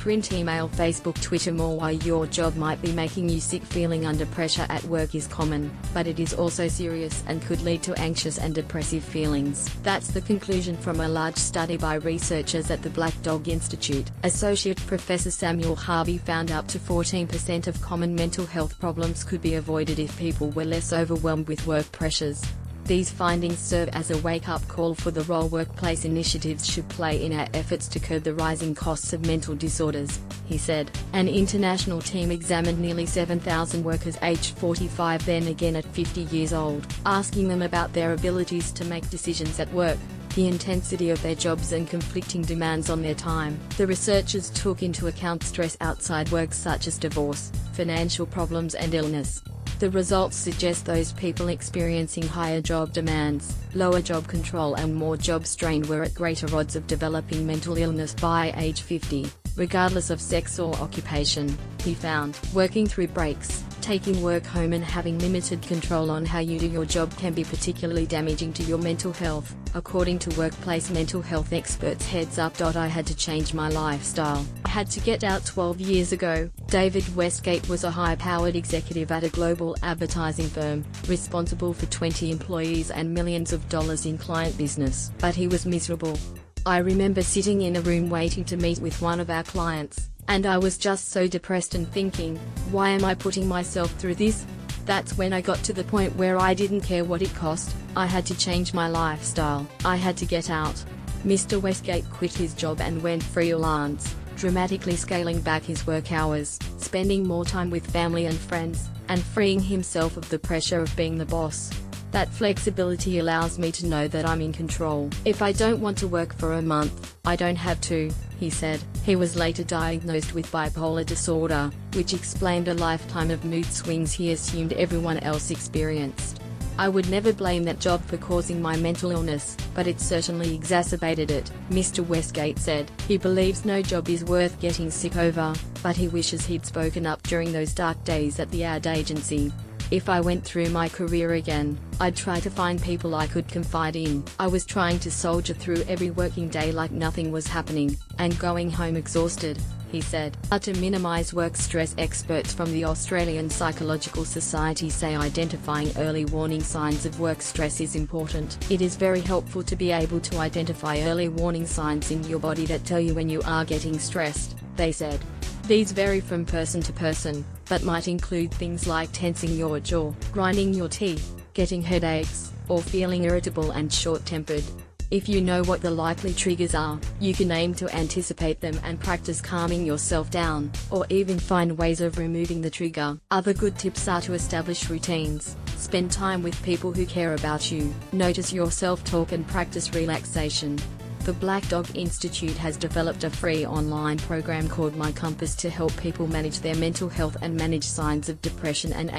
Print, email, Facebook, Twitter. More. Why your job might be making you sick. Feeling under pressure at work is common, but it is also serious and could lead to anxious and depressive feelings. That's the conclusion from a large study by researchers at the Black Dog Institute. Associate Professor Samuel Harvey found up to 14% of common mental health problems could be avoided if people were less overwhelmed with work pressures. These findings serve as a wake-up call for the role workplace initiatives should play in our efforts to curb the rising costs of mental disorders, he said. An international team examined nearly 7,000 workers aged 45 then again at 50 years old, asking them about their abilities to make decisions at work, the intensity of their jobs and conflicting demands on their time. The researchers took into account stress outside work such as divorce, financial problems and illness. The results suggest those people experiencing higher job demands, lower job control and more job strain were at greater odds of developing mental illness by age 50, regardless of sex or occupation, he found. Working through breaks, taking work home and having limited control on how you do your job can be particularly damaging to your mental health, according to workplace mental health experts. Heads up. I had to change my lifestyle. I had to get out 12 years ago. David Westgate was a high-powered executive at a global advertising firm, responsible for 20 employees and millions of dollars in client business. But he was miserable. I remember sitting in a room waiting to meet with one of our clients, and I was just so depressed and thinking, why am I putting myself through this? That's when I got to the point where I didn't care what it cost. I had to change my lifestyle. I had to get out. Mr. Westgate quit his job and went freelance, dramatically scaling back his work hours, spending more time with family and friends, and freeing himself of the pressure of being the boss. That flexibility allows me to know that I'm in control. If I don't want to work for a month, I don't have to, he said. He was later diagnosed with bipolar disorder, which explained a lifetime of mood swings he assumed everyone else experienced. I would never blame that job for causing my mental illness, but it certainly exacerbated it, Mr. Westgate said. He believes no job is worth getting sick over, but he wishes he'd spoken up during those dark days at the ad agency. If I went through my career again, I'd try to find people I could confide in. I was trying to soldier through every working day like nothing was happening, and going home exhausted, he said. To minimize work stress, experts from the Australian Psychological Society say identifying early warning signs of work stress is important. It is very helpful to be able to identify early warning signs in your body that tell you when you are getting stressed, they said. These vary from person to person, but might include things like tensing your jaw, grinding your teeth, getting headaches, or feeling irritable and short-tempered. If you know what the likely triggers are, you can aim to anticipate them and practice calming yourself down, or even find ways of removing the trigger. Other good tips are to establish routines, spend time with people who care about you, notice your self-talk and practice relaxation. The Black Dog Institute has developed a free online program called My Compass to help people manage their mental health and manage signs of depression and